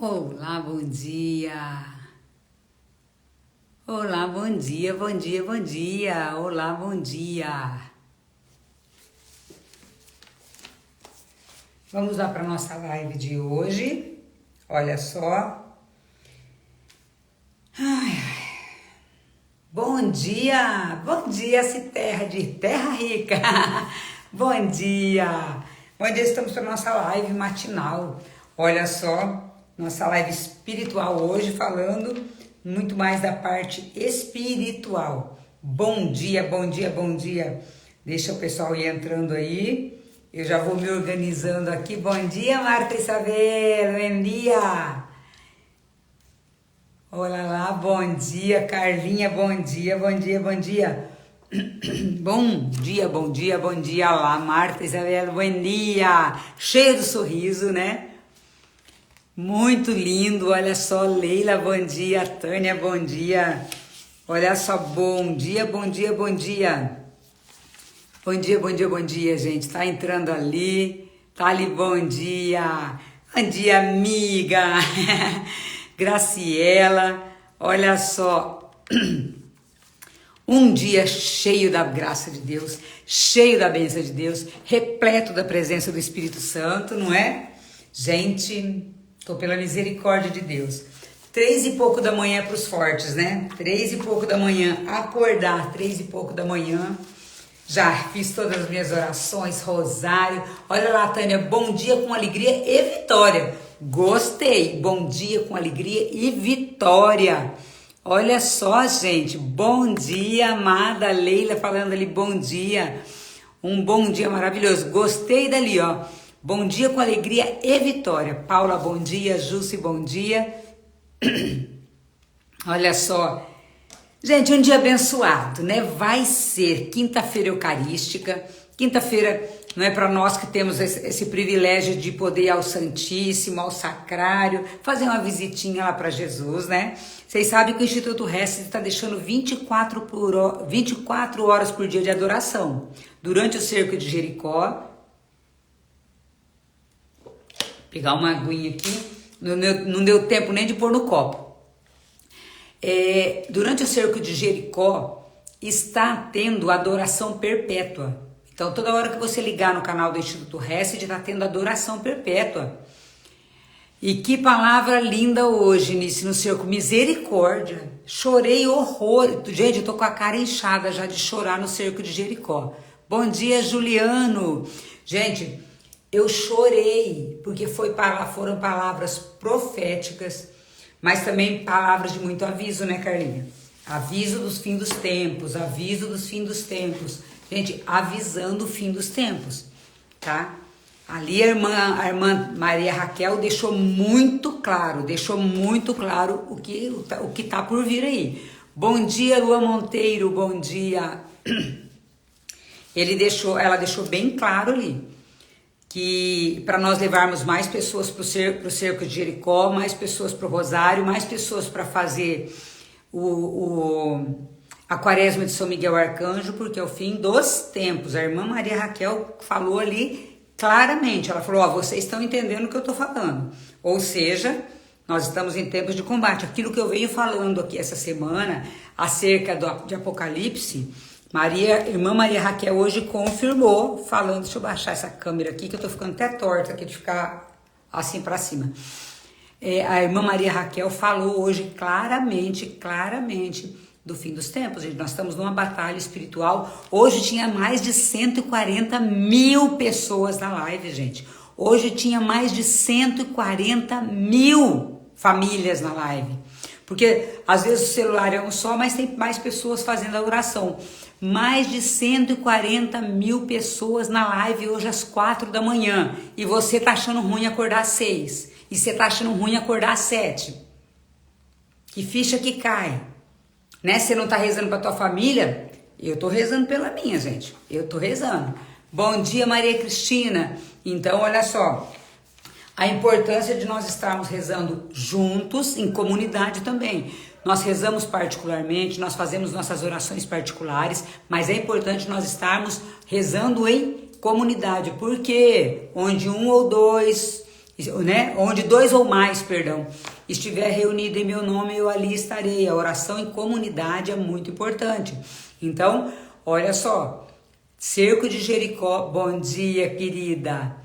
Olá, bom dia. Olá, bom dia, bom dia, bom dia. Olá, bom dia. Vamos lá para nossa live de hoje. Olha só. Bom dia, se terra de terra rica. Bom dia, estamos para nossa live matinal. Olha só, nossa live espiritual hoje falando muito mais da parte espiritual. Bom dia, bom dia, bom dia. Deixa o pessoal ir entrando aí. Eu já vou me organizando aqui. Bom dia, Marta Isabel, bom dia. Olá lá, bom dia, Carlinha, bom dia, bom dia, bom dia. Bom dia, bom dia, bom dia lá, Marta Isabel, bom dia. Cheio de sorriso, né? Muito lindo, olha só, Leila, bom dia, Tânia, bom dia. Olha só, bom dia, bom dia, bom dia. Bom dia, bom dia, bom dia, gente. Tá entrando ali, tá ali, bom dia. Bom dia, amiga. Graciela, olha só, um dia cheio da graça de Deus, cheio da bênção de Deus, repleto da presença do Espírito Santo, não é? Gente, tô pela misericórdia de Deus. 3 e pouco da manhã para os fortes, né? 3 e pouco da manhã, acordar, 3 e pouco da manhã. Já fiz todas as minhas orações, rosário. Olha lá, Tânia, bom dia com alegria e vitória. Gostei, bom dia com alegria e vitória. Olha só, gente, bom dia, amada Leila falando ali, bom dia. Um bom dia maravilhoso, gostei dali, ó. Bom dia com alegria e vitória. Paula, bom dia, Jussi, bom dia. Olha só. Gente, um dia abençoado, né? Vai ser quinta-feira eucarística. Quinta-feira não é para nós que temos esse privilégio de poder ir ao Santíssimo, ao Sacrário, fazer uma visitinha lá para Jesus, né? Vocês sabem que o Instituto Hesed está deixando 24 horas por dia de adoração. Durante o cerco de Jericó, pegar uma aguinha aqui, não deu tempo nem de pôr no copo. Durante o cerco de Jericó, está tendo adoração perpétua. Então, toda hora que você ligar no canal do Instituto Hesed, está tendo adoração perpétua. E que palavra linda hoje, no cerco, misericórdia. Chorei horror. Gente, eu tô com a cara inchada já de chorar no cerco de Jericó. Bom dia, Juliano. Gente, eu chorei, porque foram palavras proféticas, mas também palavras de muito aviso, né, Carlinha? Aviso dos fins dos tempos, aviso dos fins dos tempos. Gente, avisando o fim dos tempos, tá? Ali a irmã Maria Raquel deixou muito claro o que tá por vir aí. Bom dia, Lua Monteiro, bom dia. Ela deixou bem claro ali que para nós levarmos mais pessoas para o cerco de Jericó, mais pessoas para o Rosário, mais pessoas para fazer a quaresma de São Miguel Arcanjo, porque é o fim dos tempos. A irmã Maria Raquel falou ali claramente, ela falou, vocês estão entendendo o que eu estou falando. Ou seja, nós estamos em tempos de combate. Aquilo que eu venho falando aqui essa semana, acerca de Apocalipse, irmã Maria Raquel hoje confirmou, falando, deixa eu baixar essa câmera aqui, que eu tô ficando até torta aqui de ficar assim para cima. A irmã Maria Raquel falou hoje claramente do fim dos tempos, gente. Nós estamos numa batalha espiritual. Hoje tinha mais de 140 mil pessoas na live, gente. Hoje tinha mais de 140 mil famílias na live. Porque às vezes o celular é um só, mas tem mais pessoas fazendo a oração. Mais de 140 mil pessoas na live hoje às 4 da manhã. E você tá achando ruim acordar às 6. E você tá achando ruim acordar às 7. Que ficha que cai. Né? Você não tá rezando pra tua família? Eu tô rezando pela minha, gente. Eu tô rezando. Bom dia, Maria Cristina. Então, olha só. A importância de nós estarmos rezando juntos, em comunidade também. Nós rezamos particularmente, nós fazemos nossas orações particulares, mas é importante nós estarmos rezando em comunidade, porque onde um ou dois né? Onde dois ou mais, perdão, estiver reunido em meu nome, eu ali estarei. A oração em comunidade é muito importante. Então, olha só, cerco de Jericó, bom dia, querida.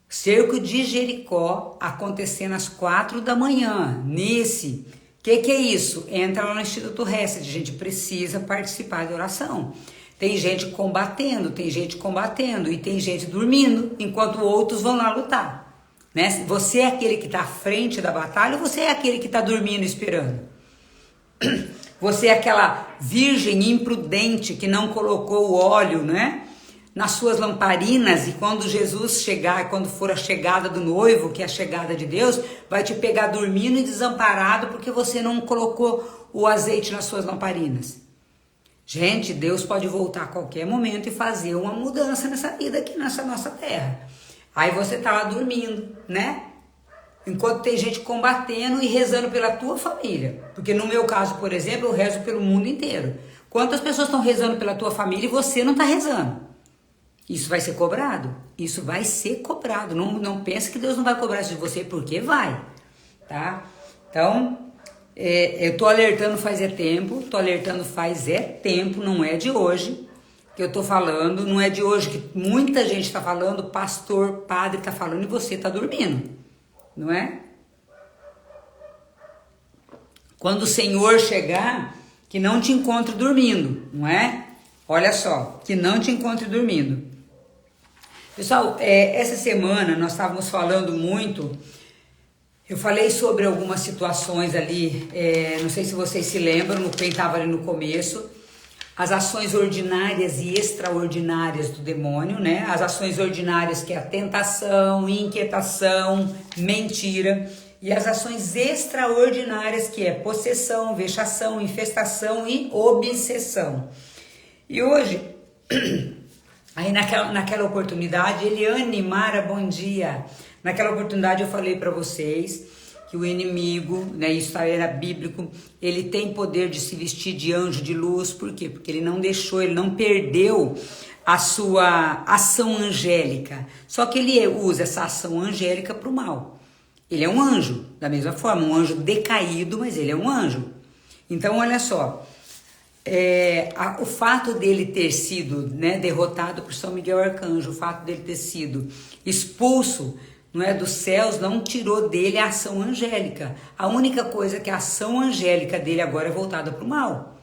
Cerco de Jericó acontecendo às 4 da manhã, nesse. O que é isso? Entra lá no Instituto Hesed, a gente precisa participar da oração. Tem gente combatendo e tem gente dormindo, enquanto outros vão lá lutar. Né? Você é aquele que está à frente da batalha ou você é aquele que está dormindo esperando? Você é aquela virgem imprudente que não colocou o óleo, né, nas suas lamparinas, e quando Jesus chegar, quando for a chegada do noivo, que é a chegada de Deus, vai te pegar dormindo e desamparado porque você não colocou o azeite nas suas lamparinas. Gente, Deus pode voltar a qualquer momento e fazer uma mudança nessa vida aqui, nessa nossa terra. Aí você tá lá dormindo, né? Enquanto tem gente combatendo e rezando pela tua família. Porque no meu caso, por exemplo, eu rezo pelo mundo inteiro. Quantas pessoas estão rezando pela tua família e você não está rezando? Isso vai ser cobrado? Isso vai ser cobrado. Não pense que Deus não vai cobrar isso de você, porque vai. Tá? Então, eu tô alertando faz tempo, não é de hoje que eu tô falando, não é de hoje que muita gente está falando, pastor, padre está falando e você está dormindo, não é? Quando o Senhor chegar, que não te encontre dormindo, não é? Olha só, que não te encontre dormindo. Pessoal, essa semana nós estávamos falando muito, eu falei sobre algumas situações ali, não sei se vocês se lembram, quem estava ali no começo, as ações ordinárias e extraordinárias do demônio, né? As ações ordinárias que é a tentação, inquietação, mentira, e as ações extraordinárias que é possessão, vexação, infestação e obsessão. E hoje, aí naquela oportunidade, Eliane Mara, bom dia. Naquela oportunidade eu falei para vocês que o inimigo, né, isso era bíblico, ele tem poder de se vestir de anjo de luz. Por quê? Porque ele não perdeu a sua ação angélica. Só que ele usa essa ação angélica para o mal. Ele é um anjo, da mesma forma, um anjo decaído, mas ele é um anjo. Então, olha só, o fato dele ter sido, né, derrotado por São Miguel Arcanjo, o fato dele ter sido expulso, não é, dos céus, não tirou dele a ação angélica. A única coisa é que a ação angélica dele agora é voltada para o mal.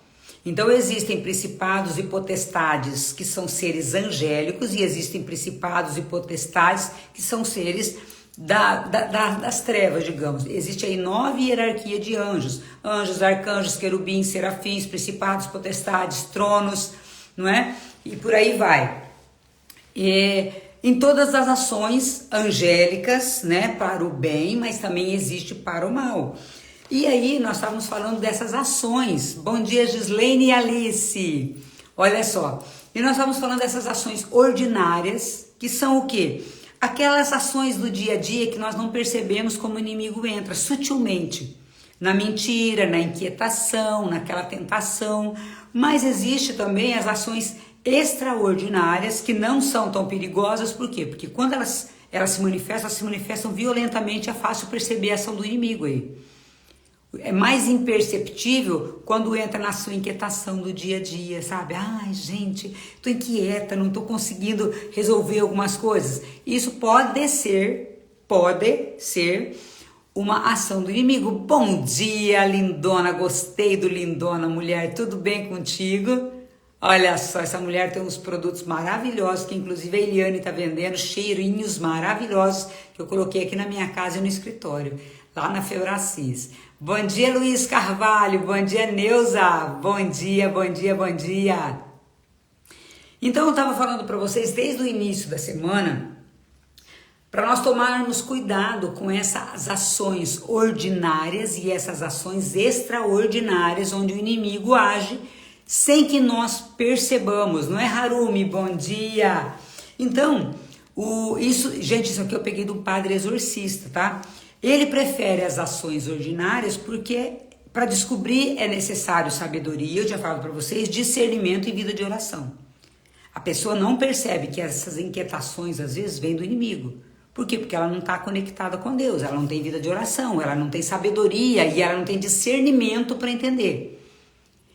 Então existem principados e potestades que são seres angélicos e existem principados e potestades que são seres das trevas, digamos. Existe aí 9 hierarquias de anjos. Anjos, arcanjos, querubins, serafins, principados, potestades, tronos, não é? E por aí vai. Em todas as ações angélicas, né, para o bem, mas também existe para o mal. E aí nós estávamos falando dessas ações. Bom dia, Gislaine e Alice. Olha só. E nós estávamos falando dessas ações ordinárias, que são o quê? Aquelas ações do dia a dia que nós não percebemos como o inimigo entra sutilmente. Na mentira, na inquietação, naquela tentação. Mas existe também as ações extraordinárias que não são tão perigosas. Por quê? Porque quando elas se manifestam violentamente, é fácil perceber a ação do inimigo aí. É mais imperceptível quando entra na sua inquietação do dia a dia, sabe? Ai, gente, tô inquieta, não tô conseguindo resolver algumas coisas. Isso pode ser uma ação do inimigo. Bom dia, lindona, gostei do lindona, mulher, tudo bem contigo? Olha só, essa mulher tem uns produtos maravilhosos, que inclusive a Eliane tá vendendo, cheirinhos maravilhosos, que eu coloquei aqui na minha casa e no escritório, lá na Feuracis. Bom dia, Luiz Carvalho, bom dia, Neuza, bom dia, bom dia, bom dia. Então eu estava falando para vocês desde o início da semana, para nós tomarmos cuidado com essas ações ordinárias e essas ações extraordinárias, onde o inimigo age sem que nós percebamos, não é, Harumi? Bom dia! Então, gente, isso aqui eu peguei de um padre exorcista, tá? Ele prefere as ações ordinárias porque para descobrir é necessário sabedoria, eu já falo para vocês, discernimento e vida de oração. A pessoa não percebe que essas inquietações às vezes vêm do inimigo. Por quê? Porque ela não está conectada com Deus, ela não tem vida de oração, ela não tem sabedoria e ela não tem discernimento para entender.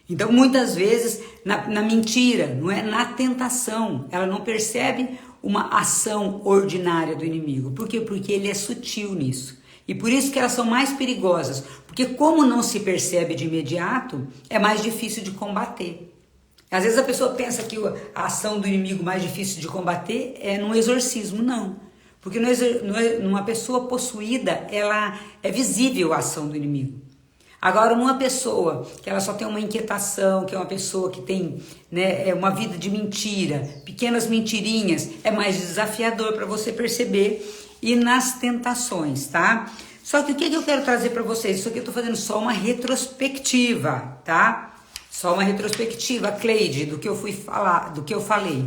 Então, muitas vezes, na mentira, não é? Na tentação, ela não percebe uma ação ordinária do inimigo. Por quê? Porque ele é sutil nisso. E por isso que elas são mais perigosas. Porque como não se percebe de imediato, é mais difícil de combater. Às vezes a pessoa pensa que a ação do inimigo mais difícil de combater é num exorcismo. Não. Porque numa pessoa possuída, ela é visível a ação do inimigo. Agora, uma pessoa que ela só tem uma inquietação, que é uma pessoa que tem, né, uma vida de mentira, pequenas mentirinhas, é mais desafiador para você perceber e nas tentações, tá? Só que o que eu quero trazer para vocês? Isso aqui eu estou fazendo só uma retrospectiva, tá? Só uma retrospectiva, Cleide, do que eu fui falar, do que eu falei.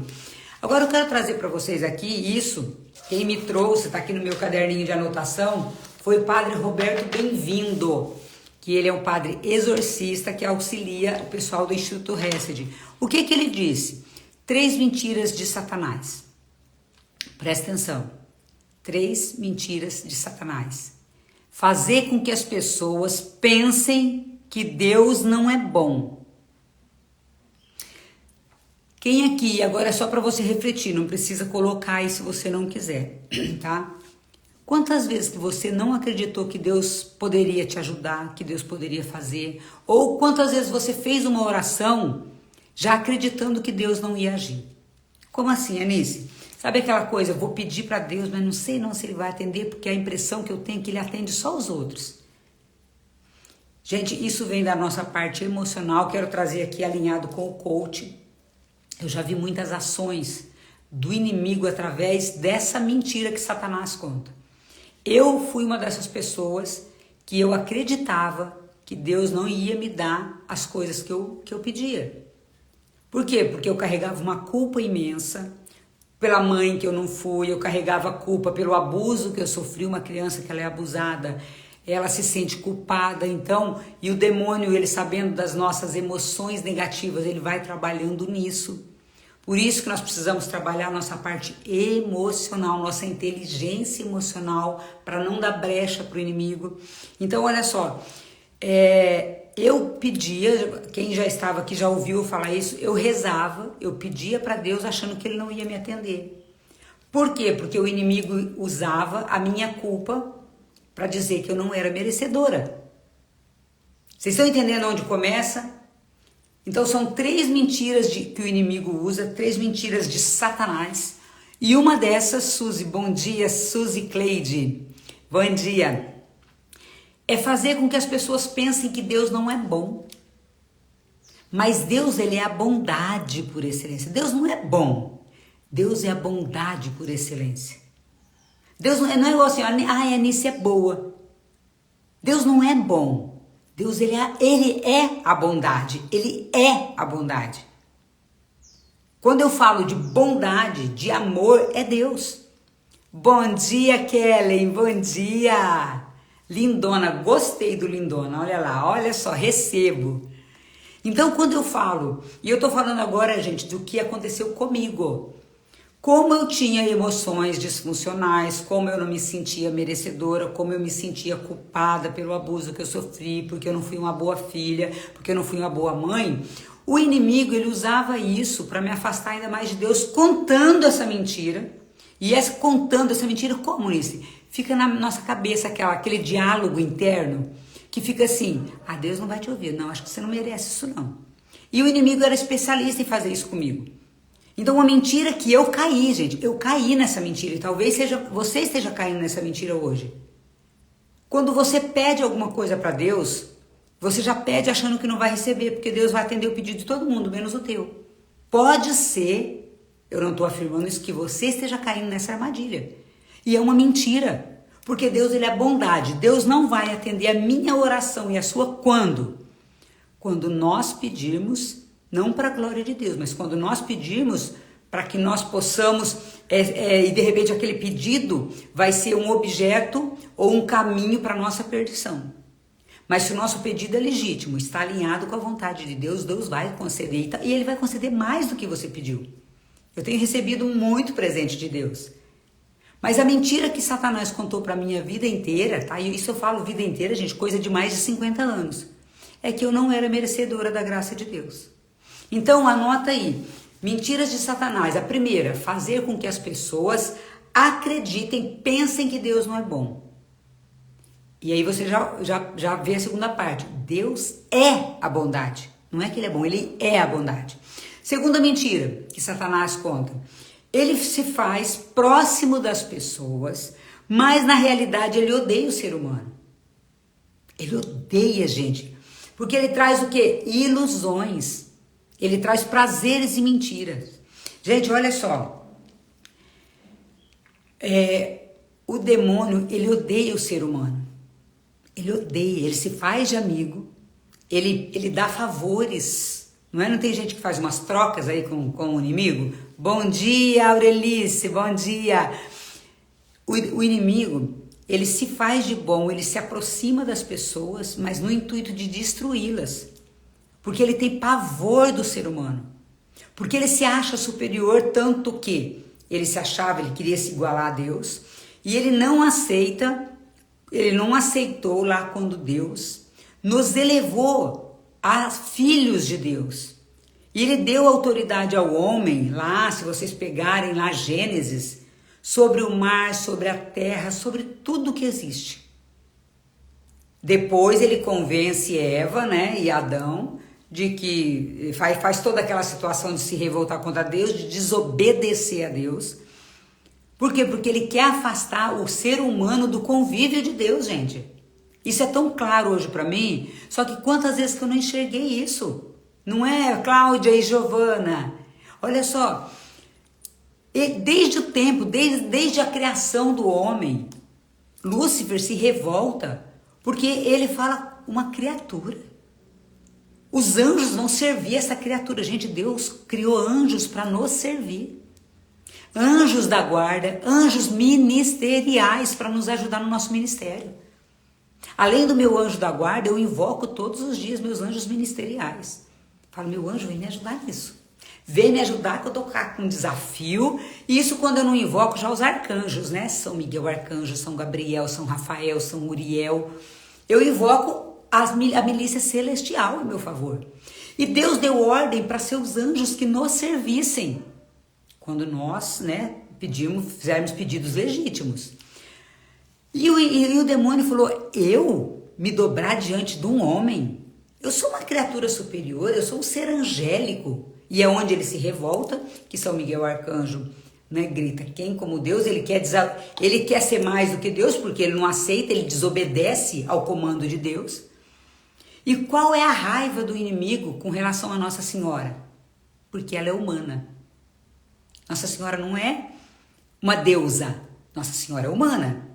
Agora eu quero trazer para vocês aqui isso, quem me trouxe, tá aqui no meu caderninho de anotação, foi o Padre Roberto Bem-vindo, que ele é um padre exorcista que auxilia o pessoal do Instituto Hesed. O que ele disse? 3 mentiras de Satanás. Presta atenção. 3 mentiras de Satanás. Fazer com que as pessoas pensem que Deus não é bom. Quem aqui, agora é só para você refletir, não precisa colocar aí se você não quiser, tá? Quantas vezes que você não acreditou que Deus poderia te ajudar, que Deus poderia fazer? Ou quantas vezes você fez uma oração já acreditando que Deus não ia agir? Como assim, Anice? Sabe aquela coisa, eu vou pedir para Deus, mas não sei não se Ele vai atender, porque a impressão que eu tenho é que Ele atende só os outros. Gente, isso vem da nossa parte emocional, quero trazer aqui alinhado com o coach. Eu já vi muitas ações do inimigo através dessa mentira que Satanás conta. Eu fui uma dessas pessoas que eu acreditava que Deus não ia me dar as coisas que eu pedia. Por quê? Porque eu carregava uma culpa imensa pela mãe que eu não fui, eu carregava culpa pelo abuso que eu sofri, uma criança que ela é abusada, ela se sente culpada, então, e o demônio, ele sabendo das nossas emoções negativas, ele vai trabalhando nisso. Por isso que nós precisamos trabalhar nossa parte emocional, nossa inteligência emocional, para não dar brecha para o inimigo. Então, olha só, eu pedia, quem já estava aqui já ouviu eu falar isso, eu rezava, eu pedia para Deus achando que Ele não ia me atender. Por quê? Porque o inimigo usava a minha culpa para dizer que eu não era merecedora. Vocês estão entendendo onde começa? Então são 3 mentiras que o inimigo usa, 3 mentiras de Satanás. E uma dessas, Suzy, bom dia, Suzy Cleide, bom dia. É fazer com que as pessoas pensem que Deus não é bom. Mas Deus, ele é a bondade por excelência. Deus não é bom. Deus é a bondade por excelência. Deus não é igual assim, a Anice é boa. Deus não é bom. Deus, ele é a bondade. Ele é a bondade. Quando eu falo de bondade, de amor, é Deus. Bom dia, Kellen. Bom dia. Lindona, gostei do Lindona. Olha lá, olha só, recebo. Então, quando eu falo, e eu tô falando agora, gente, do que aconteceu comigo. Como eu tinha emoções disfuncionais, como eu não me sentia merecedora, como eu me sentia culpada pelo abuso que eu sofri, porque eu não fui uma boa filha, porque eu não fui uma boa mãe, o inimigo, ele usava isso para me afastar ainda mais de Deus, contando essa mentira. E contando essa mentira como isso? Fica na nossa cabeça aquele diálogo interno que fica assim, Deus não vai te ouvir, não, acho que você não merece isso não. E o inimigo era especialista em fazer isso comigo. Então, uma mentira que eu caí, gente. Eu caí nessa mentira. E talvez você esteja caindo nessa mentira hoje. Quando você pede alguma coisa para Deus, você já pede achando que não vai receber, porque Deus vai atender o pedido de todo mundo, menos o teu. Pode ser, eu não estou afirmando isso, que você esteja caindo nessa armadilha. E é uma mentira. Porque Deus, ele é bondade. Deus não vai atender a minha oração e a sua quando? Quando nós pedirmos, não para a glória de Deus, mas quando nós pedimos para que nós possamos, e de repente aquele pedido vai ser um objeto ou um caminho para a nossa perdição. Mas se o nosso pedido é legítimo, está alinhado com a vontade de Deus, Deus vai conceder, e Ele vai conceder mais do que você pediu. Eu tenho recebido muito presente de Deus. Mas a mentira que Satanás contou para minha vida inteira, tá? E isso eu falo vida inteira, gente, coisa de mais de 50 anos. É que eu não era merecedora da graça de Deus. Então anota aí, mentiras de Satanás. A primeira, fazer com que as pessoas acreditem, pensem que Deus não é bom. E aí você já vê a segunda parte. Deus é a bondade. Não é que ele é bom, ele é a bondade. Segunda mentira que Satanás conta. Ele se faz próximo das pessoas, mas na realidade ele odeia o ser humano. Ele odeia, gente. Porque ele traz o quê? Ilusões. Ele traz prazeres e mentiras. Gente, olha só. O demônio, ele odeia o ser humano. Ele odeia, ele se faz de amigo, ele dá favores, não é? Não tem gente que faz umas trocas aí com o inimigo? Bom dia, Aurelice, bom dia. O inimigo, ele se faz de bom, ele se aproxima das pessoas, mas no intuito de destruí-las. Porque ele tem pavor do ser humano. Porque ele se acha superior, tanto que ele se achava, ele queria se igualar a Deus, e ele não aceitou lá quando Deus nos elevou a filhos de Deus. E ele deu autoridade ao homem, lá, se vocês pegarem lá Gênesis, sobre o mar, sobre a terra, sobre tudo que existe. Depois ele convence Eva, né, e Adão, de que faz toda aquela situação de se revoltar contra Deus, de desobedecer a Deus. Por quê? Porque ele quer afastar o ser humano do convívio de Deus, gente. Isso é tão claro hoje para mim, só que quantas vezes que eu não enxerguei isso? Não é, Cláudia e Giovana? Olha só, desde o tempo, desde a criação do homem, Lúcifer se revolta, porque ele fala uma criatura. Os anjos vão servir essa criatura. Gente, Deus criou anjos para nos servir. Anjos da guarda, anjos ministeriais para nos ajudar no nosso ministério. Além do meu anjo da guarda, eu invoco todos os dias meus anjos ministeriais. Falo, meu anjo, vem me ajudar nisso. Vem me ajudar que eu tô com um desafio. E isso quando eu não invoco já os arcanjos, né? São Miguel arcanjo, São Gabriel, São Rafael, São Uriel. Eu invoco a milícia celestial em meu favor. E Deus deu ordem para seus anjos que nos servissem. Quando nós, né, fizermos pedidos legítimos. E o demônio falou, eu me dobrar diante de um homem? Eu sou uma criatura superior, eu sou um ser angélico. E é onde ele se revolta, que São Miguel Arcanjo, né, grita, quem como Deus, ele quer ser mais do que Deus, porque ele não aceita, ele desobedece ao comando de Deus. E qual é a raiva do inimigo com relação a Nossa Senhora? Porque ela é humana. Nossa Senhora não é uma deusa, Nossa Senhora é humana,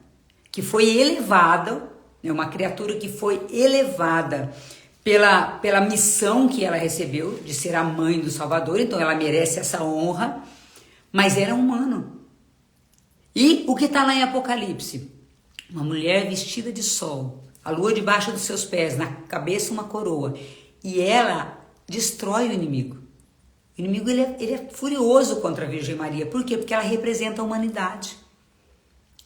que foi elevada, é uma criatura que foi elevada pela missão que ela recebeu de ser a mãe do Salvador, então ela merece essa honra, mas era humano. E o que está lá em Apocalipse? Uma mulher vestida de sol, a lua debaixo dos seus pés, na cabeça uma coroa, e ela destrói o inimigo. O inimigo ele é furioso contra a Virgem Maria. Por quê? Porque ela representa a humanidade.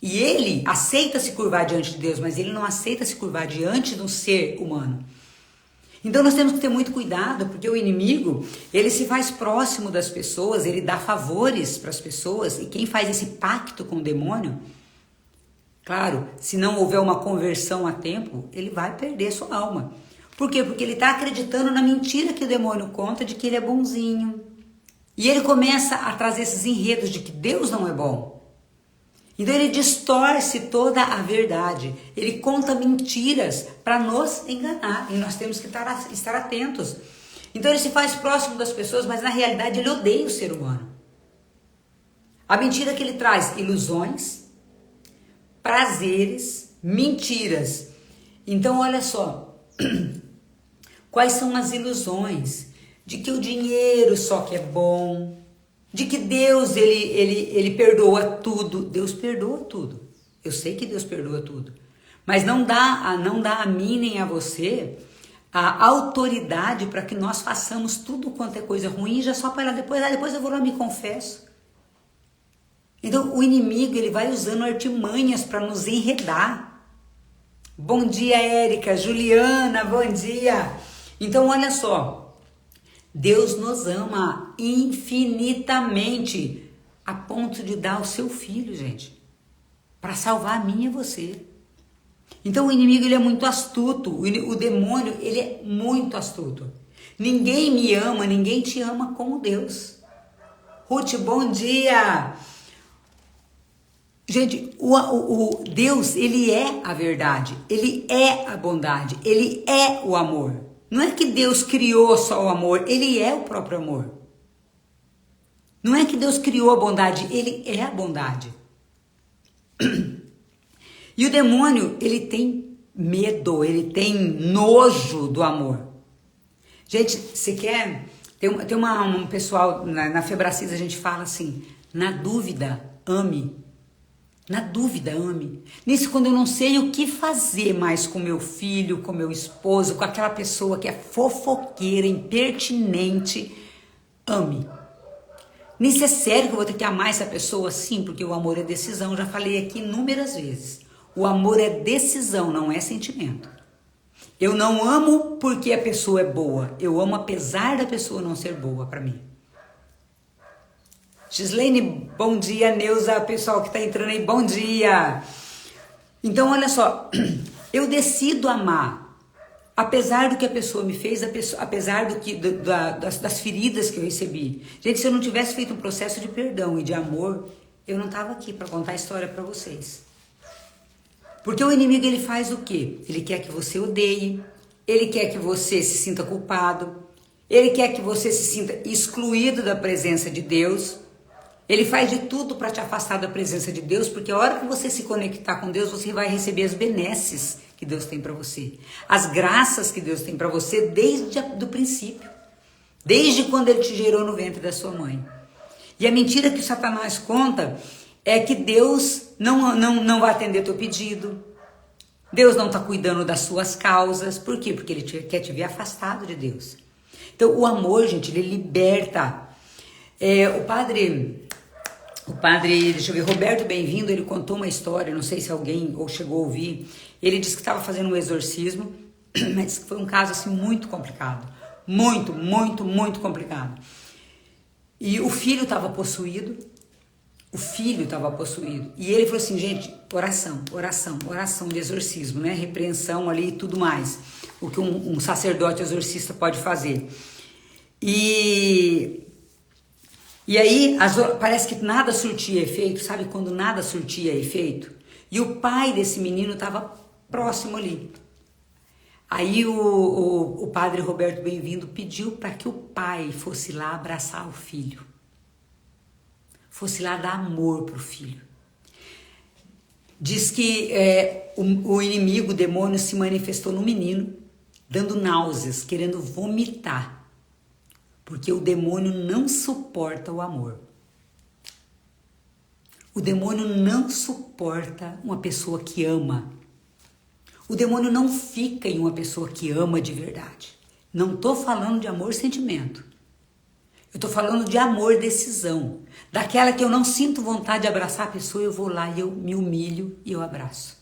E ele aceita se curvar diante de Deus, mas ele não aceita se curvar diante de um ser humano. Então nós temos que ter muito cuidado, porque o inimigo, ele se faz próximo das pessoas, ele dá favores para as pessoas, e quem faz esse pacto com o demônio, claro, se não houver uma conversão a tempo, ele vai perder sua alma. Por quê? Porque ele está acreditando na mentira que o demônio conta de que ele é bonzinho. E ele começa a trazer esses enredos de que Deus não é bom. Então ele distorce toda a verdade. Ele conta mentiras para nos enganar. E nós temos que estar atentos. Então ele se faz próximo das pessoas, mas na realidade ele odeia o ser humano. A mentira que ele traz ilusões, prazeres, mentiras. Então olha só. Quais são as ilusões? De que o dinheiro só que é bom, de que Deus ele perdoa tudo. Deus perdoa tudo. Eu sei que Deus perdoa tudo. Mas não dá a mim nem a você a autoridade para que nós façamos tudo quanto é coisa ruim, já só para depois eu vou lá e me confesso. Então, o inimigo, ele vai usando artimanhas para nos enredar. Bom dia, Érica, Juliana, bom dia. Então, olha só, Deus nos ama infinitamente, a ponto de dar o seu filho, gente, para salvar a mim e você. Então, o inimigo, ele é muito astuto, o demônio, ele é muito astuto. Ninguém me ama, ninguém te ama como Deus. Ruth, bom dia. Gente, o Deus, ele é a verdade, ele é a bondade, ele é o amor. Não é que Deus criou só o amor, ele é o próprio amor. Não é que Deus criou a bondade, ele é a bondade. E o demônio, ele tem medo, ele tem nojo do amor. Gente, você quer... Tem um pessoal, na Febracis a gente fala assim, na dúvida, ame. Na dúvida, ame. Nisso, quando eu não sei o que fazer mais com meu filho, com meu esposo, com aquela pessoa que é fofoqueira, impertinente, ame. Nisso é sério que eu vou ter que amar essa pessoa? Sim, porque o amor é decisão, já falei aqui inúmeras vezes. O amor é decisão, não é sentimento. Eu não amo porque a pessoa é boa, eu amo apesar da pessoa não ser boa para mim. Gislaine, bom dia. Pessoal, pessoal que está entrando aí, bom dia. Então, olha só, eu decido amar, apesar do que a pessoa me fez, apesar das feridas que eu recebi. Gente, se eu não tivesse feito um processo de perdão e de amor, eu não estava aqui para contar a história para vocês. Porque o inimigo, ele faz o quê? Ele quer que você odeie, ele quer que você se sinta culpado, ele quer que você se sinta excluído da presença de Deus. Ele faz de tudo para te afastar da presença de Deus, porque a hora que você se conectar com Deus, você vai receber as benesses que Deus tem para você. As graças que Deus tem para você desde o princípio. Desde quando Ele te gerou no ventre da sua mãe. E a mentira que o Satanás conta é que Deus não vai atender teu pedido. Deus não está cuidando das suas causas. Por quê? Porque Ele quer te ver afastado de Deus. Então, o amor, gente, ele liberta. O padre, deixa eu ver, Roberto Bem-vindo, ele contou uma história, não sei se alguém ou chegou a ouvir. Ele disse que estava fazendo um exorcismo, mas foi um caso assim muito complicado. Muito, muito, muito complicado. E o filho estava possuído. E ele falou assim, gente, oração de exorcismo, né? Repreensão ali e tudo mais. O que um sacerdote exorcista pode fazer. E aí, parece que nada surtia efeito, sabe quando nada surtia efeito? E o pai desse menino estava próximo ali. Aí o padre Roberto Bem-vindo pediu para que o pai fosse lá abraçar o filho. Fosse lá dar amor para o filho. Diz que o inimigo, o demônio, se manifestou no menino, dando náuseas, querendo vomitar. Porque o demônio não suporta o amor. O demônio não suporta uma pessoa que ama. O demônio não fica em uma pessoa que ama de verdade. Não estou falando de amor sentimento. Eu estou falando de amor decisão. Daquela que eu não sinto vontade de abraçar a pessoa, eu vou lá e eu me humilho e eu abraço.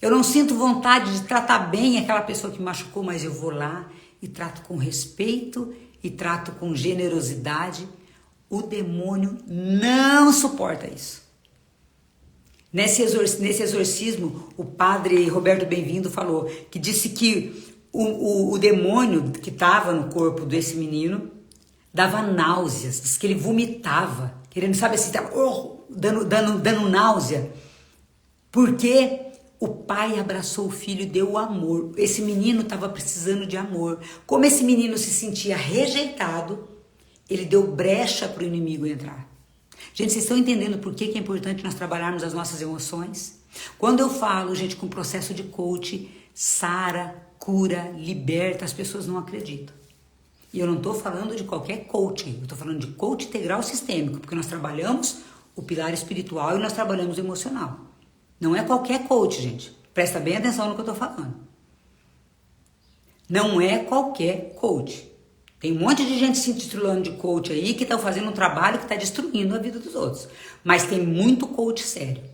Eu não sinto vontade de tratar bem aquela pessoa que me machucou, mas eu vou lá e trato com respeito e trato com generosidade. O demônio não suporta isso. Nesse exorcismo, o padre Roberto Bem-vindo falou que disse que o demônio que estava no corpo desse menino dava náuseas, disse que ele vomitava, querendo, sabe assim, dando náusea, porque o pai abraçou o filho e deu o amor. Esse menino estava precisando de amor. Como esse menino se sentia rejeitado, ele deu brecha para o inimigo entrar. Gente, vocês estão entendendo por que é importante nós trabalharmos as nossas emoções? Quando eu falo, gente, com o processo de coach, sara, cura, liberta, as pessoas não acreditam. E eu não estou falando de qualquer coaching, eu estou falando de coach integral sistêmico, porque nós trabalhamos o pilar espiritual e nós trabalhamos o emocional. Não é qualquer coach, gente. Presta bem atenção no que eu estou falando. Não é qualquer coach. Tem um monte de gente se intitulando de coach aí que está fazendo um trabalho que está destruindo a vida dos outros. Mas tem muito coach sério.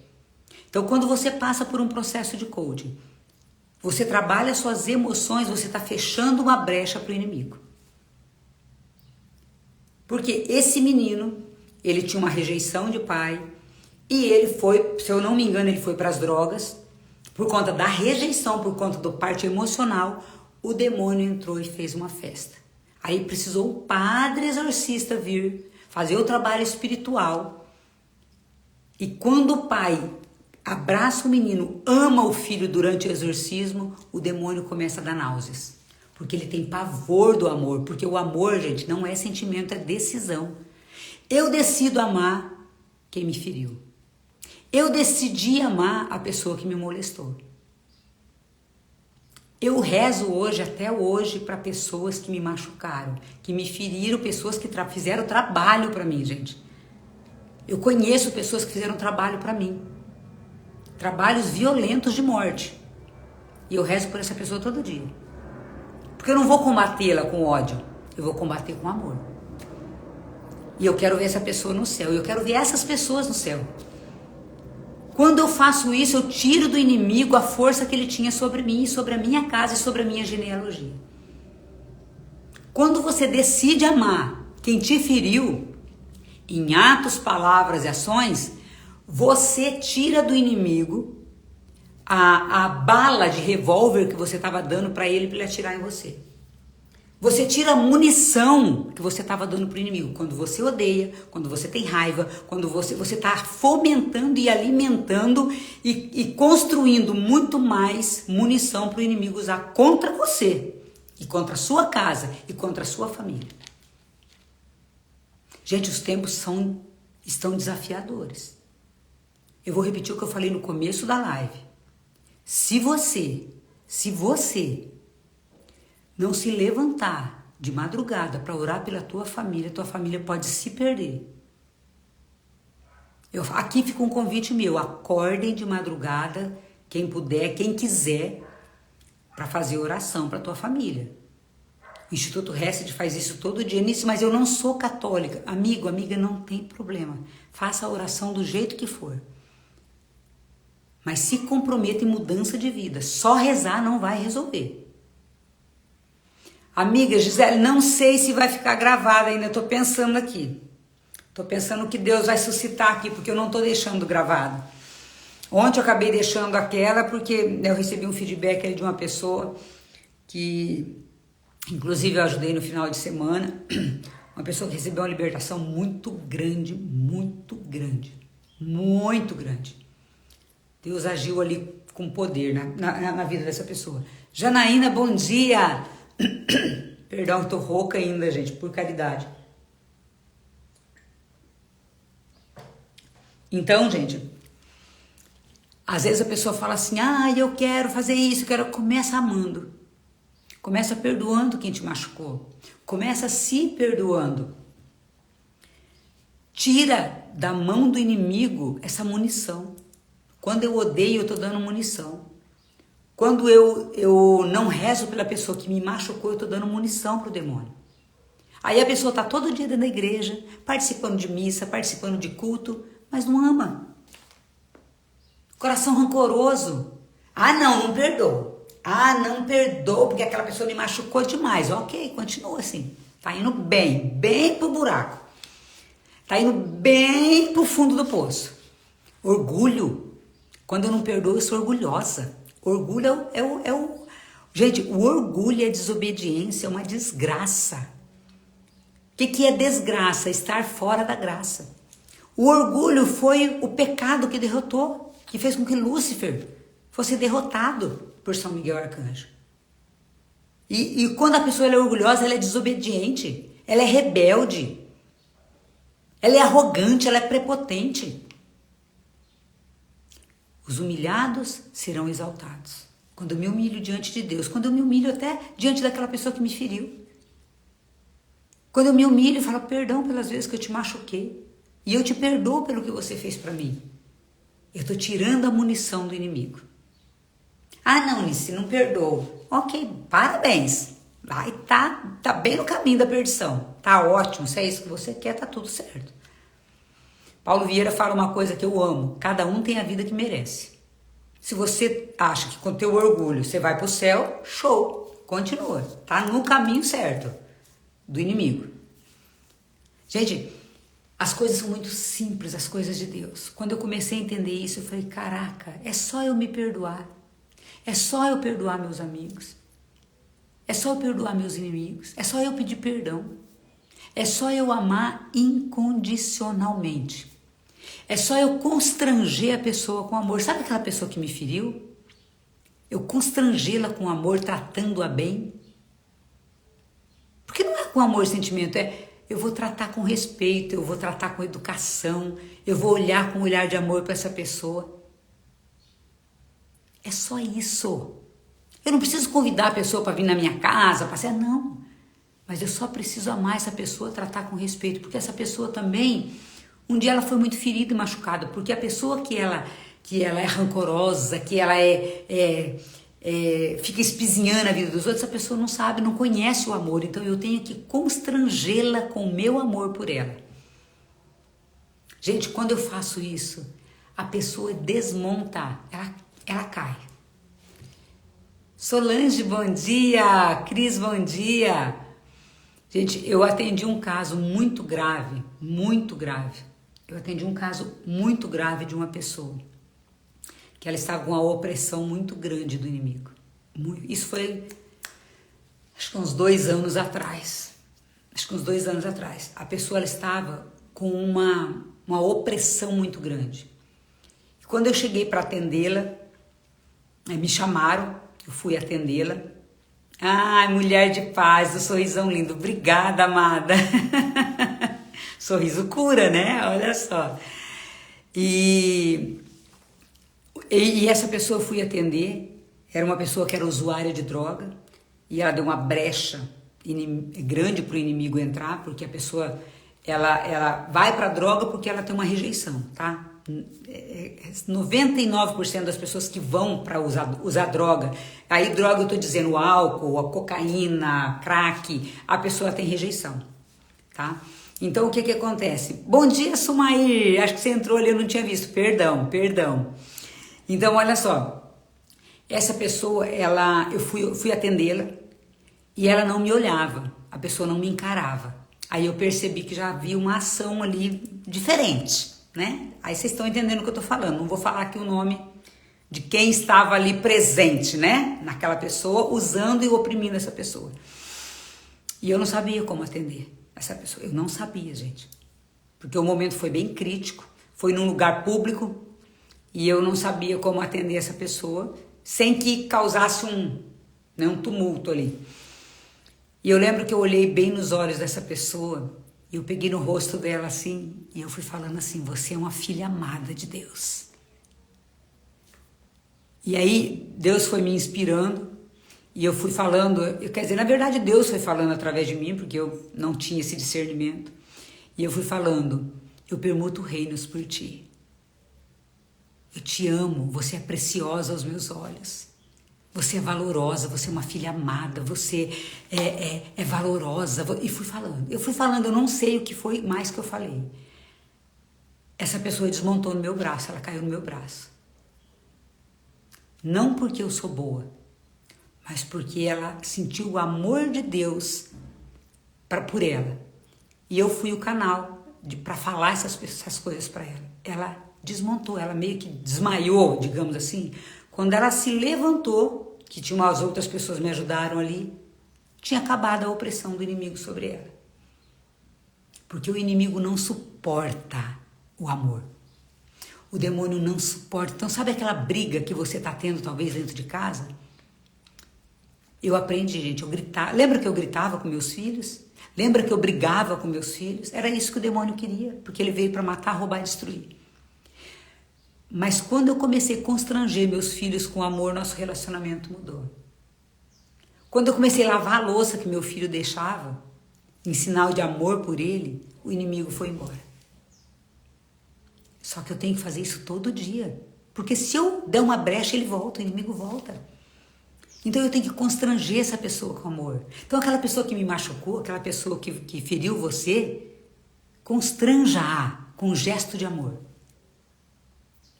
Então, quando você passa por um processo de coaching, você trabalha suas emoções, você está fechando uma brecha para o inimigo. Porque esse menino, ele tinha uma rejeição de pai e ele foi, se eu não me engano, ele foi para as drogas. Por conta da rejeição, por conta do parte emocional, o demônio entrou e fez uma festa. Aí precisou o padre exorcista vir fazer o trabalho espiritual. E quando o pai abraça o menino, ama o filho durante o exorcismo, o demônio começa a dar náuseas. Porque ele tem pavor do amor. Porque o amor, gente, não é sentimento, é decisão. Eu decido amar quem me feriu. Eu decidi amar a pessoa que me molestou. Eu rezo hoje, até hoje, para pessoas que me machucaram, que me feriram, pessoas que fizeram trabalho para mim, gente. Eu conheço pessoas que fizeram trabalho para mim. Trabalhos violentos de morte. E eu rezo por essa pessoa todo dia. Porque eu não vou combatê-la com ódio, eu vou combater com amor. E eu quero ver essa pessoa no céu, eu quero ver essas pessoas no céu. Quando eu faço isso, eu tiro do inimigo a força que ele tinha sobre mim, sobre a minha casa e sobre a minha genealogia. Quando você decide amar quem te feriu, em atos, palavras e ações, você tira do inimigo a bala de revólver que você estava dando para ele atirar em você. Você tira a munição que você estava dando para o inimigo. Quando você odeia, quando você tem raiva, quando você está fomentando e alimentando e construindo muito mais munição para o inimigo usar contra você, e contra a sua casa, e contra a sua família. Gente, os tempos estão desafiadores. Eu vou repetir o que eu falei no começo da live. Se você não se levantar de madrugada para orar pela tua família pode se perder. Aqui fica um convite meu, acordem de madrugada, quem puder, quem quiser, para fazer oração para tua família. O Instituto Hesed faz isso todo dia nisso, mas eu não sou católica. Amigo, amiga, não tem problema. Faça a oração do jeito que for. Mas se comprometa em mudança de vida. Só rezar não vai resolver. Amiga Gisele, não sei se vai ficar gravada ainda. Estou pensando aqui. Estou pensando que Deus vai suscitar aqui, porque eu não estou deixando gravado. Ontem eu acabei deixando aquela, porque eu recebi um feedback aí de uma pessoa que, inclusive, eu ajudei no final de semana. Uma pessoa que recebeu uma libertação muito grande, muito grande. Muito grande. Deus agiu ali com poder na vida dessa pessoa. Janaína, bom dia! Perdão, tô rouca ainda, gente, por caridade. Então, gente, às vezes a pessoa fala assim, eu quero fazer isso, começa amando. Começa perdoando quem te machucou. Começa se perdoando. Tira da mão do inimigo essa munição. Quando eu odeio, eu tô dando munição. Quando eu não rezo pela pessoa que me machucou, eu tô dando munição pro demônio. Aí a pessoa tá todo dia dentro da igreja, participando de missa, participando de culto, mas não ama. Coração rancoroso. Não perdoa. Não perdoa porque aquela pessoa me machucou demais. Ok, continua assim. Tá indo bem pro buraco. Tá indo bem pro fundo do poço. Orgulho. Quando eu não perdoo, eu sou orgulhosa. Orgulho Gente, o orgulho é desobediência, é uma desgraça. O que é desgraça? Estar fora da graça. O orgulho foi o pecado que derrotou, que fez com que Lúcifer fosse derrotado por São Miguel Arcanjo. E quando a pessoa é orgulhosa, ela é desobediente, ela é rebelde, ela é arrogante, ela é prepotente. Os humilhados serão exaltados. Quando eu me humilho diante de Deus, quando eu me humilho até diante daquela pessoa que me feriu. Quando eu me humilho e falo perdão pelas vezes que eu te machuquei. E eu te perdoo pelo que você fez para mim. Eu estou tirando a munição do inimigo. Não, Nice, não perdoo. Ok, parabéns. vai tá bem no caminho da perdição. Tá ótimo, se é isso que você quer, tá tudo certo. Paulo Vieira fala uma coisa que eu amo: cada um tem a vida que merece. Se você acha que com teu orgulho você vai pro céu, show, continua, tá no caminho certo do inimigo. Gente, as coisas são muito simples, as coisas de Deus. Quando eu comecei a entender isso, eu falei, caraca, é só eu me perdoar. É só eu perdoar meus amigos. É só eu perdoar meus inimigos. É só eu pedir perdão. É só eu amar incondicionalmente. É só eu constranger a pessoa com amor. Sabe aquela pessoa que me feriu? Eu constrangê-la com amor, tratando-a bem. Porque não é com amor e sentimento, eu vou tratar com respeito, eu vou tratar com educação, eu vou olhar com um olhar de amor para essa pessoa. É só isso. Eu não preciso convidar a pessoa para vir na minha casa, passear, não. Mas eu só preciso amar essa pessoa, tratar com respeito, porque essa pessoa também, um dia ela foi muito ferida e machucada, porque a pessoa que ela é rancorosa, que ela fica espizinhando a vida dos outros, essa pessoa não sabe, não conhece o amor, então eu tenho que constrangê-la com o meu amor por ela. Gente, quando eu faço isso, a pessoa desmonta, ela cai. Solange, bom dia. Cris, bom dia. Gente, eu atendi um caso muito grave, muito grave. Eu atendi um caso muito grave de uma pessoa que ela estava com uma opressão muito grande do inimigo. Isso foi, acho que uns 2 anos atrás. A pessoa ela estava com uma opressão muito grande. E quando eu cheguei para atendê-la, me chamaram, eu fui atendê-la. Ai, mulher de paz, do sorrisão lindo. Obrigada, amada. Sorriso cura, né? Olha só. E essa pessoa eu fui atender, era uma pessoa que era usuária de droga, e ela deu uma brecha grande para o inimigo entrar, porque a pessoa, ela vai para a droga porque ela tem uma rejeição, tá? 99% das pessoas que vão para usar droga, aí droga eu tô dizendo álcool, a cocaína, crack, a pessoa tem rejeição, tá? Então o que acontece? Bom dia, Sumair, acho que você entrou ali, eu não tinha visto, perdão. Então olha só, essa pessoa, eu fui atendê-la e ela não me olhava, a pessoa não me encarava, aí eu percebi que já havia uma ação ali diferente, né? Aí vocês estão entendendo o que eu tô falando. Não vou falar aqui o nome de quem estava ali presente, né? Naquela pessoa, usando e oprimindo essa pessoa. E eu não sabia como atender essa pessoa. Eu não sabia, gente. Porque o momento foi bem crítico. Foi num lugar público. E eu não sabia como atender essa pessoa sem que causasse um tumulto ali. E eu lembro que eu olhei bem nos olhos dessa pessoa. Eu peguei no rosto dela assim, e eu fui falando assim, você é uma filha amada de Deus. E aí, Deus foi me inspirando, e eu fui falando, quer dizer, na verdade Deus foi falando através de mim, porque eu não tinha esse discernimento. E eu fui falando, eu permuto reinos por ti. Eu te amo, você é preciosa aos meus olhos. Você é valorosa, você é uma filha amada, você é valorosa. E fui falando, eu não sei o que foi mais que eu falei. Essa pessoa desmontou no meu braço, ela caiu no meu braço. Não porque eu sou boa, mas porque ela sentiu o amor de Deus por ela. E eu fui o canal para falar essas coisas para ela. Ela desmontou, ela meio que desmaiou, digamos assim. Quando ela se levantou, que tinha umas outras pessoas me ajudaram ali, tinha acabado a opressão do inimigo sobre ela. Porque o inimigo não suporta o amor. O demônio não suporta. Então sabe aquela briga que você está tendo talvez dentro de casa? Eu aprendi, gente, eu gritava. Lembra que eu gritava com meus filhos? Lembra que eu brigava com meus filhos? Era isso que o demônio queria, porque ele veio para matar, roubar e destruir. Mas quando eu comecei a constranger meus filhos com amor, nosso relacionamento mudou. Quando eu comecei a lavar a louça que meu filho deixava, em sinal de amor por ele, o inimigo foi embora. Só que eu tenho que fazer isso todo dia. Porque se eu der uma brecha, ele volta, o inimigo volta. Então eu tenho que constranger essa pessoa com amor. Então aquela pessoa que me machucou, aquela pessoa que feriu você, constranja-a com um gesto de amor.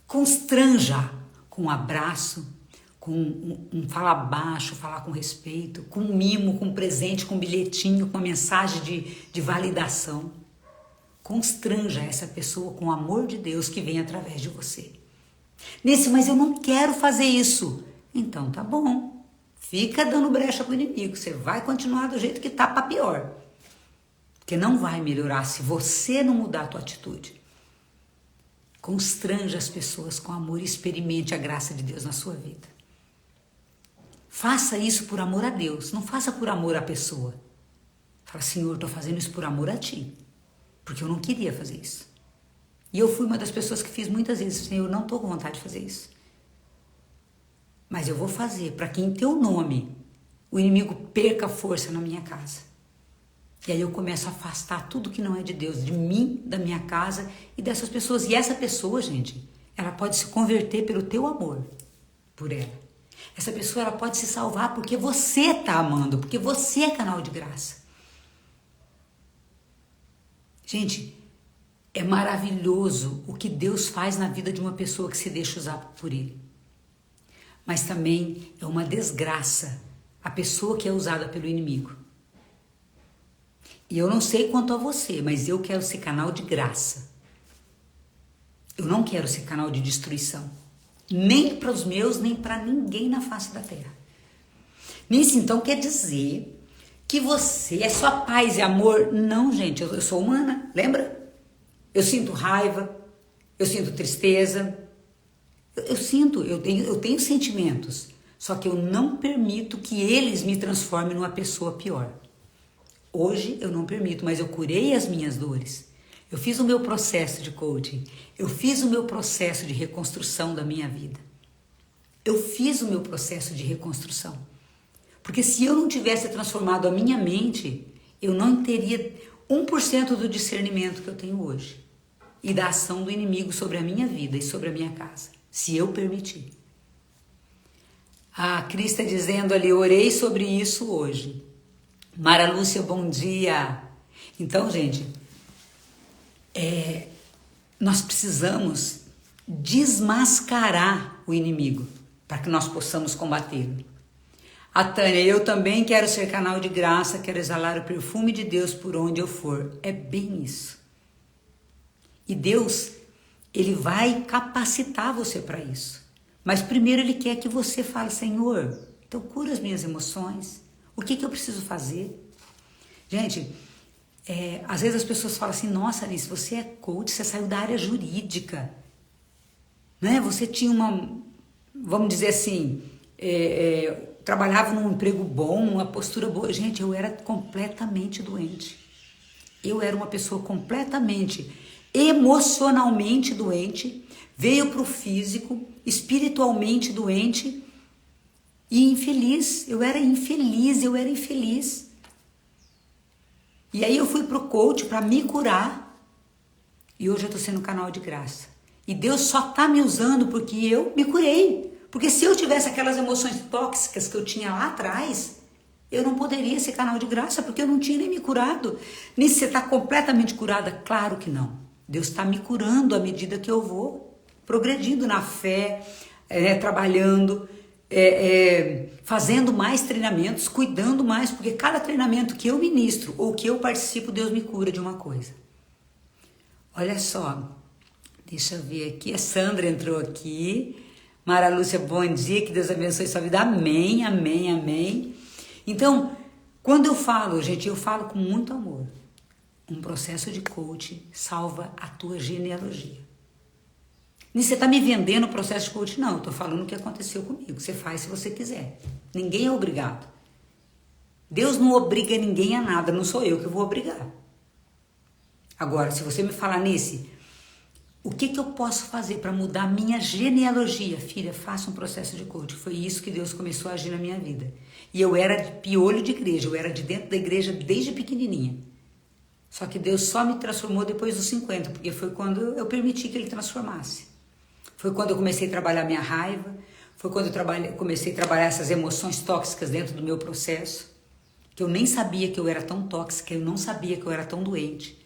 Constranja com um abraço, com um falar baixo, falar com respeito, com um mimo, com um presente, com um bilhetinho, com uma mensagem de validação. Constranja essa pessoa com o amor de Deus que vem através de você. Mas eu não quero fazer isso. Então tá bom. Fica dando brecha pro inimigo. Você vai continuar do jeito que tá, para pior. Porque não vai melhorar se você não mudar a tua atitude. Constranja as pessoas com amor e experimente a graça de Deus na sua vida. Faça isso por amor a Deus. Não faça por amor à pessoa. Fala, Senhor, estou fazendo isso por amor a Ti. Porque eu não queria fazer isso. E eu fui uma das pessoas que fiz muitas vezes. Senhor, eu não estou com vontade de fazer isso. Mas eu vou fazer para que em Teu nome o inimigo perca força na minha casa. E aí eu começo a afastar tudo que não é de Deus, de mim, da minha casa e dessas pessoas. E essa pessoa, gente, ela pode se converter pelo teu amor por ela. Essa pessoa, ela pode se salvar porque você está amando, porque você é canal de graça. Gente, é maravilhoso o que Deus faz na vida de uma pessoa que se deixa usar por Ele. Mas também é uma desgraça a pessoa que é usada pelo inimigo. E eu não sei quanto a você, mas eu quero ser canal de graça. Eu não quero ser canal de destruição. Nem para os meus, nem para ninguém na face da terra. Nisso, então, quer dizer que você é só paz e amor? Não, gente, eu sou humana, lembra? Eu sinto raiva, eu sinto tristeza, eu tenho sentimentos. Só que eu não permito que eles me transformem numa pessoa pior. Hoje eu não permito, mas eu curei as minhas dores. Eu fiz o meu processo de coaching. Eu fiz o meu processo de reconstrução da minha vida. Eu fiz o meu processo de reconstrução. Porque se eu não tivesse transformado a minha mente, eu não teria 1% do discernimento que eu tenho hoje. E da ação do inimigo sobre a minha vida e sobre a minha casa. Se eu permitir. A Cris está dizendo ali, orei sobre isso hoje. Mara Lúcia, bom dia. Então, gente, nós precisamos desmascarar o inimigo para que nós possamos combatê-lo. A Tânia, eu também quero ser canal de graça, quero exalar o perfume de Deus por onde eu for. É bem isso. E Deus, Ele vai capacitar você para isso. Mas primeiro Ele quer que você fale, Senhor, então cura as minhas emoções. O que eu preciso fazer? Gente, às vezes as pessoas falam assim, nossa Alice, você é coach, você saiu da área jurídica, né? Você tinha vamos dizer assim, trabalhava num emprego bom, uma postura boa. Gente, eu era completamente doente. Eu era uma pessoa completamente, emocionalmente doente, veio para o físico, espiritualmente doente e infeliz. Eu era infeliz. E aí eu fui pro coach para me curar. E hoje eu tô sendo um canal de graça. E Deus só tá me usando porque eu me curei. Porque se eu tivesse aquelas emoções tóxicas que eu tinha lá atrás, eu não poderia ser canal de graça, porque eu não tinha nem me curado. Nem se você tá completamente curada, claro que não. Deus está me curando à medida que eu vou progredindo na fé, trabalhando, fazendo mais treinamentos, cuidando mais, porque cada treinamento que eu ministro ou que eu participo, Deus me cura de uma coisa. Olha só, deixa eu ver aqui, a Sandra entrou aqui. Mara Lúcia, bom dia, que Deus abençoe sua vida. Amém, amém, amém. Então, quando eu falo, gente, eu falo com muito amor. Um processo de coaching salva a tua genealogia. E você está me vendendo o processo de coaching? Não, eu estou falando o que aconteceu comigo. Você faz se você quiser. Ninguém é obrigado. Deus não obriga ninguém a nada, não sou eu que vou obrigar. Agora, se você me falar nesse, o que eu posso fazer para mudar a minha genealogia? Filha, faça um processo de coaching. Foi isso que Deus começou a agir na minha vida. E eu era de piolho de igreja, eu era de dentro da igreja desde pequenininha. Só que Deus só me transformou depois dos 50, porque foi quando eu permiti que Ele transformasse. Foi quando eu comecei a trabalhar minha raiva, Foi quando eu comecei a trabalhar essas emoções tóxicas dentro do meu processo, que eu nem sabia que eu era tão tóxica, eu não sabia que eu era tão doente.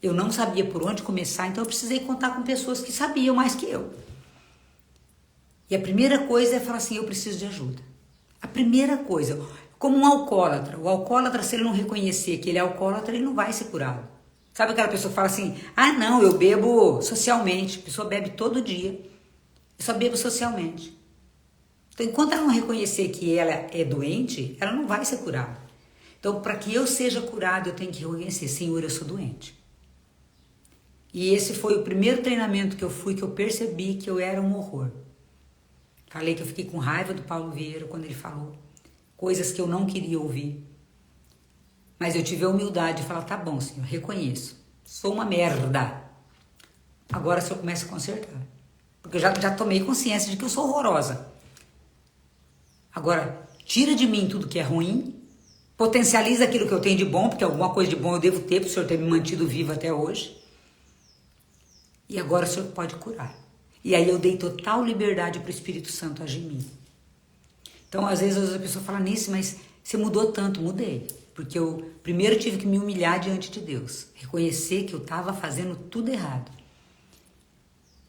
Eu não sabia por onde começar, então eu precisei contar com pessoas que sabiam mais que eu. E a primeira coisa é falar assim, eu preciso de ajuda. A primeira coisa, como um alcoólatra. O alcoólatra, se ele não reconhecer que ele é alcoólatra, ele não vai ser curado. Sabe aquela pessoa que fala assim, ah não, eu bebo socialmente. A pessoa bebe todo dia. Eu só bebo socialmente. Então, enquanto ela não reconhecer que ela é doente, ela não vai ser curada. Então, para que eu seja curado, eu tenho que reconhecer, Senhor, eu sou doente. E esse foi o primeiro treinamento que eu fui, que eu percebi que eu era um horror. Falei que eu fiquei com raiva do Paulo Vieira quando ele falou coisas que eu não queria ouvir. Mas eu tive a humildade de falar, tá bom, Senhor, reconheço. Sou uma merda. Agora se eu começo a consertar. Porque eu já tomei consciência de que eu sou horrorosa. Agora, tira de mim tudo que é ruim, potencializa aquilo que eu tenho de bom, porque alguma coisa de bom eu devo ter, para o Senhor ter me mantido vivo até hoje. E agora o Senhor pode curar. E aí eu dei total liberdade para o Espírito Santo agir em mim. Então, às vezes a pessoa fala nisso, mas você mudou tanto. Mudei. Porque eu primeiro tive que me humilhar diante de Deus. Reconhecer que eu estava fazendo tudo errado.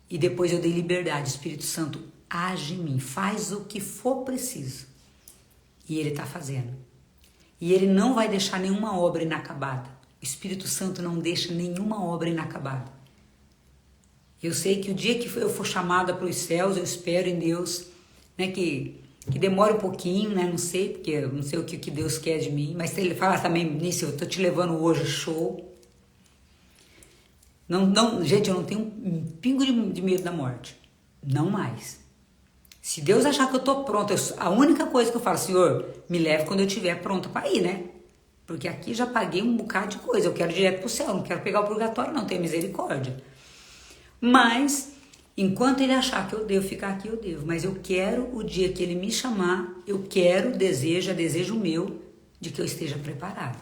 E depois eu dei liberdade. Espírito Santo, age em mim. Faz o que for preciso. E Ele está fazendo. E Ele não vai deixar nenhuma obra inacabada. O Espírito Santo não deixa nenhuma obra inacabada. Eu sei que o dia que eu for chamada para os céus, eu espero em Deus, né, que demore um pouquinho, né, não sei, porque eu não sei o que Deus quer de mim, mas Ele fala também nisso, eu estou te levando hoje, show. Não, gente, eu não tenho um pingo de medo da morte, não mais. Se Deus achar que eu estou pronta, a única coisa que eu falo, Senhor, me leve quando eu estiver pronta para ir, né? Porque aqui já paguei um bocado de coisa, eu quero direto para o céu, não quero pegar o purgatório, não, tenho misericórdia. Mas, enquanto Ele achar que eu devo ficar aqui, eu devo. Mas eu quero, o dia que Ele me chamar, eu quero, desejo meu, de que eu esteja preparada.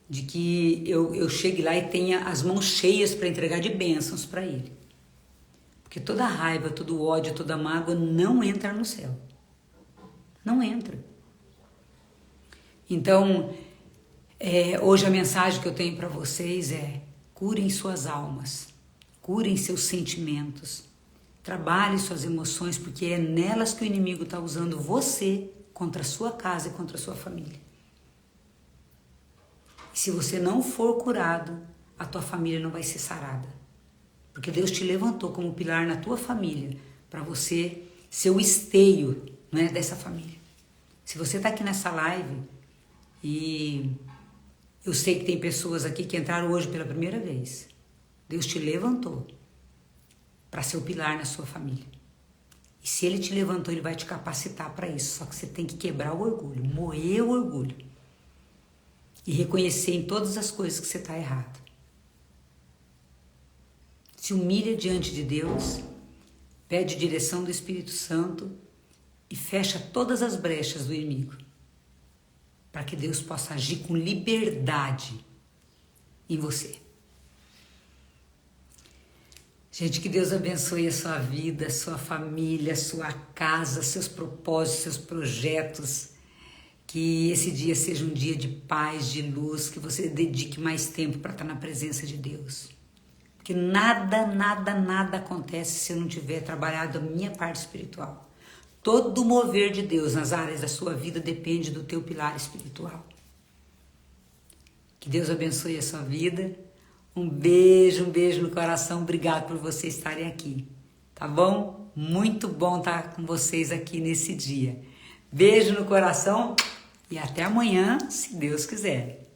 De que eu chegue lá e tenha as mãos cheias para entregar de bênçãos para Ele. Porque toda raiva, todo ódio, toda mágoa não entra no céu. Não entra. Então, hoje a mensagem que eu tenho para vocês é: curem suas almas. Curem seus sentimentos, trabalhem suas emoções, porque é nelas que o inimigo está usando você contra a sua casa e contra a sua família. E se você não for curado, a tua família não vai ser sarada. Porque Deus te levantou como pilar na tua família, para você ser o esteio, né, dessa família. Se você está aqui nessa live, e eu sei que tem pessoas aqui que entraram hoje pela primeira vez, Deus te levantou para ser o pilar na sua família. E se Ele te levantou, Ele vai te capacitar para isso. Só que você tem que quebrar o orgulho, moer o orgulho. E reconhecer em todas as coisas que você está errado. Se humilha diante de Deus, pede direção do Espírito Santo e fecha todas as brechas do inimigo. Para que Deus possa agir com liberdade em você. Gente, que Deus abençoe a sua vida, a sua família, a sua casa, seus propósitos, seus projetos. Que esse dia seja um dia de paz, de luz, que você dedique mais tempo para estar na presença de Deus. Porque nada acontece se eu não tiver trabalhado a minha parte espiritual. Todo o mover de Deus nas áreas da sua vida depende do teu pilar espiritual. Que Deus abençoe a sua vida. Um beijo no coração. Obrigado por vocês estarem aqui. Tá bom? Muito bom estar com vocês aqui nesse dia. Beijo no coração e até amanhã, se Deus quiser.